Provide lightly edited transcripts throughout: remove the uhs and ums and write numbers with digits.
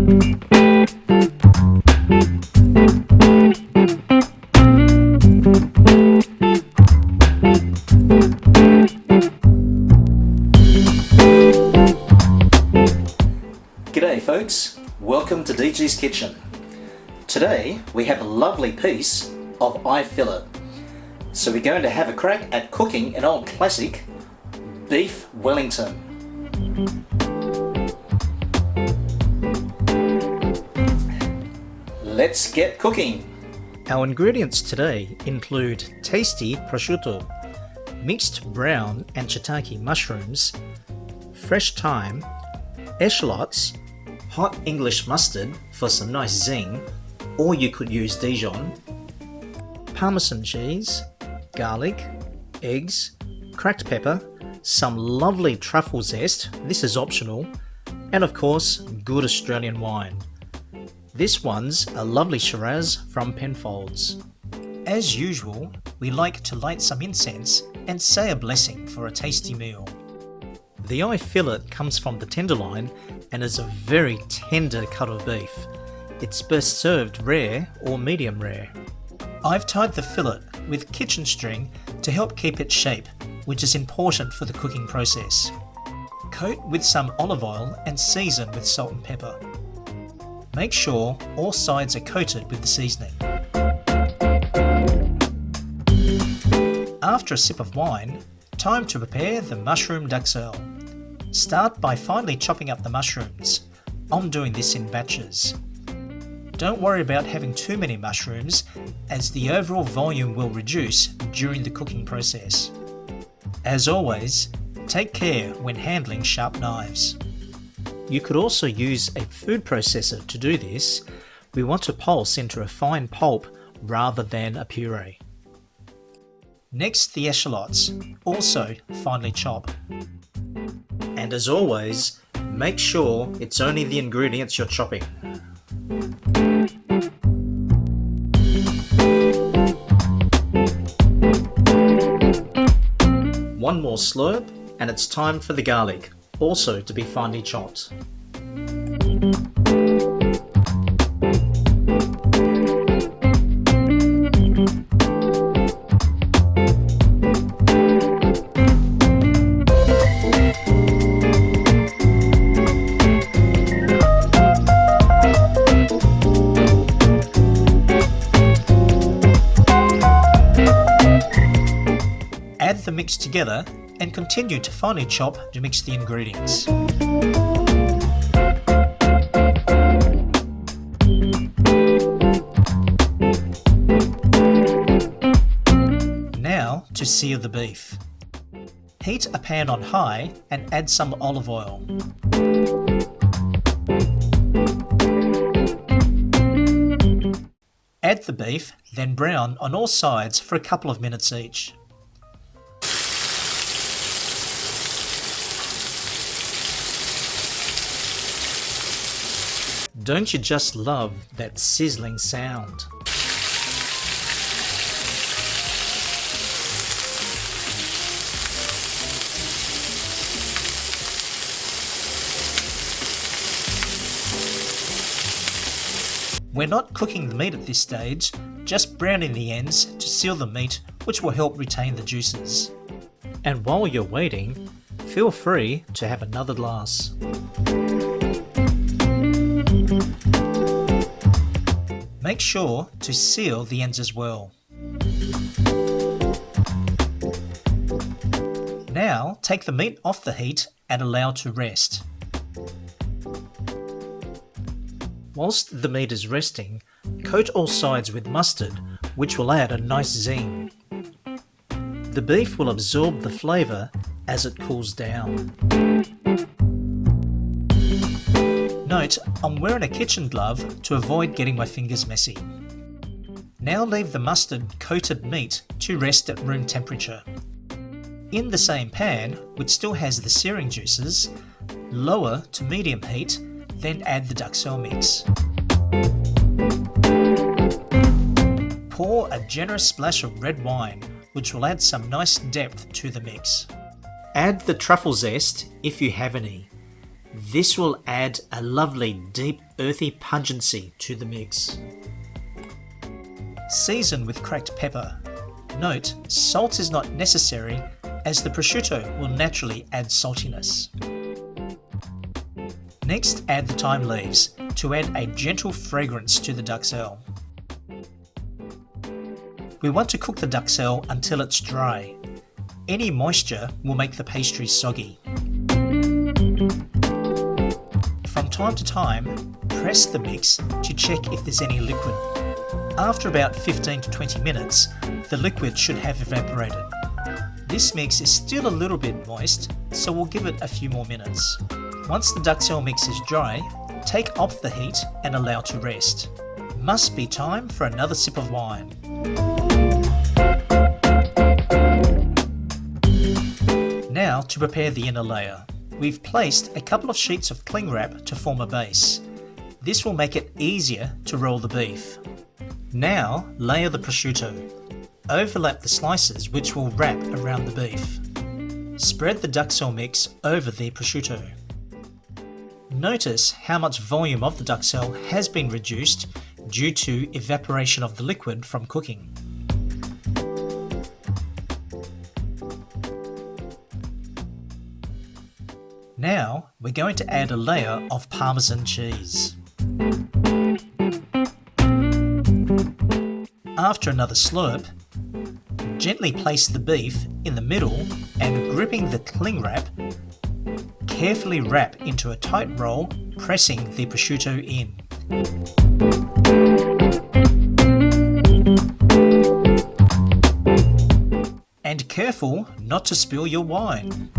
G'day folks, welcome to DG's Kitchen. Today we have a lovely piece of eye fillet. So we're going to have a crack at cooking an old classic, beef Wellington. Let's get cooking. Our ingredients today include tasty prosciutto, mixed brown and shiitake mushrooms, fresh thyme, eschalots, hot English mustard for some nice zing, or you could use Dijon, Parmesan cheese, garlic, eggs, cracked pepper, some lovely truffle zest, this is optional, and of course good Australian wine. This one's a lovely Shiraz from Penfolds. As usual, we like to light some incense and say a blessing for a tasty meal. The eye fillet comes from the tenderloin and is a very tender cut of beef. It's best served rare or medium rare. I've tied the fillet with kitchen string to help keep its shape, which is important for the cooking process. Coat with some olive oil and season with salt and pepper. Make sure all sides are coated with the seasoning. After a sip of wine, time to prepare the mushroom daksil. Start by finely chopping up the mushrooms. I'm doing this in batches. Don't worry about having too many mushrooms, as the overall volume will reduce during the cooking process. As always, take care when handling sharp knives. You could also use a food processor to do this. We want to pulse into a fine pulp rather than a puree. Next, the eschalots, also finely chop. And as always, make sure it's only the ingredients you're chopping. One more slurp and it's time for the garlic, also to be finely chopped. Add the mix together and continue to finely chop to mix the ingredients. Now to sear the beef. Heat a pan on high and add some olive oil. Add the beef, then brown on all sides for a couple of minutes each. Don't you just love that sizzling sound? We're not cooking the meat at this stage, just browning the ends to seal the meat, which will help retain the juices. And while you're waiting, feel free to have another glass. Make sure to seal the ends as well. Now take the meat off the heat and allow to rest. Whilst the meat is resting, coat all sides with mustard, which will add a nice zing. The beef will absorb the flavour as it cools down. Note, I'm wearing a kitchen glove to avoid getting my fingers messy. Now leave the mustard-coated meat to rest at room temperature. In the same pan, which still has the searing juices, lower to medium heat, then add the daksil mix. Pour a generous splash of red wine, which will add some nice depth to the mix. Add the truffle zest if you have any. This will add a lovely deep earthy pungency to the mix. Season with cracked pepper. Note, salt is not necessary as the prosciutto will naturally add saltiness. Next, add the thyme leaves to add a gentle fragrance to the daksil. We want to cook the daksil until it's dry. Any moisture will make the pastry soggy. From time to time, press the mix to check if there's any liquid. After about 15 to 20 minutes, the liquid should have evaporated. This mix is still a little bit moist, so we'll give it a few more minutes. Once the daksil mix is dry, take off the heat and allow to rest. Must be time for another sip of wine. Now to prepare the inner layer. We've placed a couple of sheets of cling wrap to form a base. This will make it easier to roll the beef. Now layer the prosciutto. Overlap the slices which will wrap around the beef. Spread the daksil mix over the prosciutto. Notice how much volume of the daksil has been reduced due to evaporation of the liquid from cooking. Now we're going to add a layer of Parmesan cheese. After another slurp, gently place the beef in the middle and gripping the cling wrap, carefully wrap into a tight roll, pressing the prosciutto in. And careful not to spill your wine.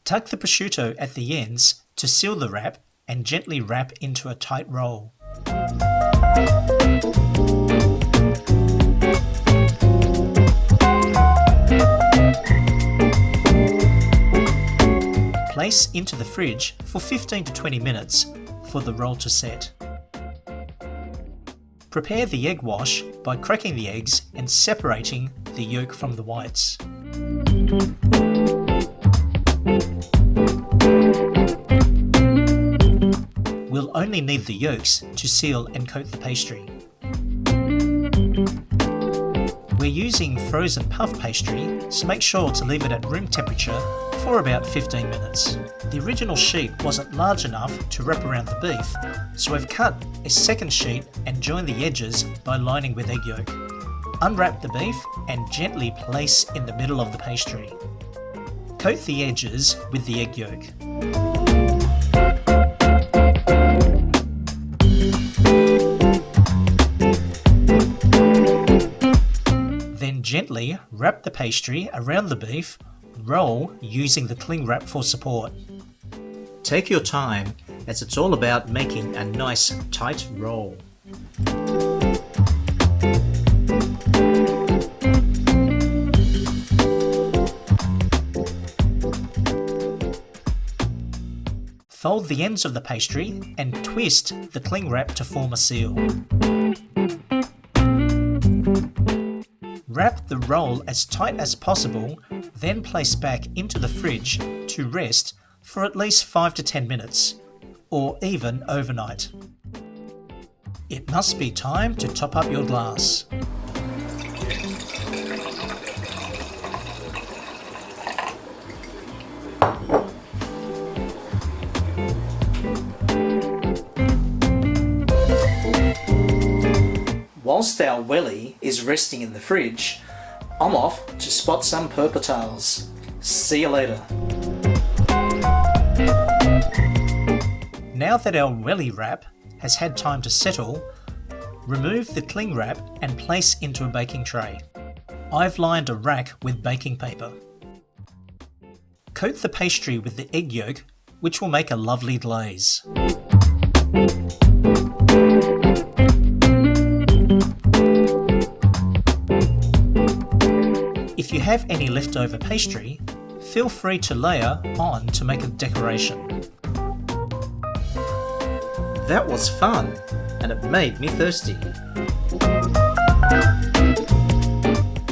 Tuck the prosciutto at the ends to seal the wrap and gently wrap into a tight roll. Place into the fridge for 15 to 20 minutes for the roll to set. Prepare the egg wash by cracking the eggs and separating the yolk from the whites. We'll only need the yolks to seal and coat the pastry. We're using frozen puff pastry, so make sure to leave it at room temperature for about 15 minutes. The original sheet wasn't large enough to wrap around the beef, so I've cut a second sheet and joined the edges by lining with egg yolk. Unwrap the beef and gently place in the middle of the pastry. Coat the edges with the egg yolk. Then gently wrap the pastry around the beef, roll using the cling wrap for support. Take your time as it's all about making a nice tight roll. Fold the ends of the pastry and twist the cling wrap to form a seal. Wrap the roll as tight as possible, then place back into the fridge to rest for at least 5 to 10 minutes, or even overnight. It must be time to top up your glass. Whilst our welly is resting in the fridge, I'm off to spot some purple tails. See you later. Now that our welly wrap has had time to settle, remove the cling wrap and place into a baking tray. I've lined a rack with baking paper. Coat the pastry with the egg yolk, which will make a lovely glaze. If you have any leftover pastry, feel free to layer on to make a decoration. That was fun, and it made me thirsty.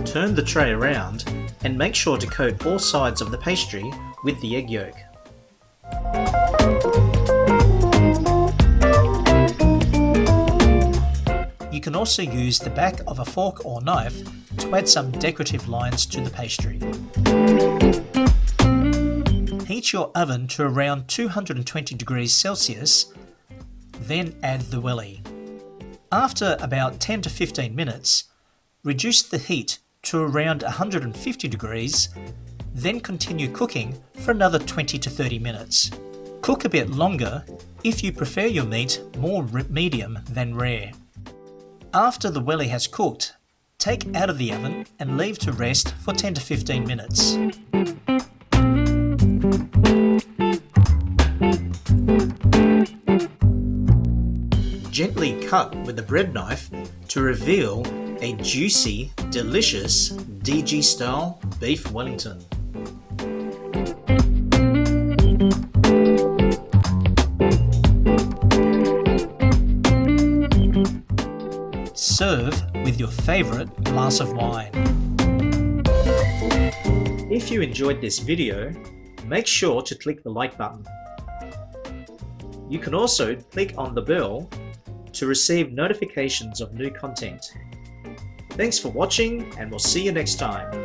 Turn the tray around and make sure to coat all sides of the pastry with the egg yolk. You can also use the back of a fork or knife to add some decorative lines to the pastry. Heat your oven to around 220 degrees Celsius, then add the welly. After about 10 to 15 minutes, reduce the heat to around 150 degrees, then continue cooking for another 20 to 30 minutes. Cook a bit longer if you prefer your meat more medium than rare. After the welly has cooked, take out of the oven and leave to rest for 10 to 15 minutes. Gently cut with a bread knife to reveal a juicy, delicious DG-style beef Wellington. Serve with your favourite glass of wine. If you enjoyed this video, make sure to click the like button. You can also click on the bell to receive notifications of new content. Thanks for watching, and we'll see you next time.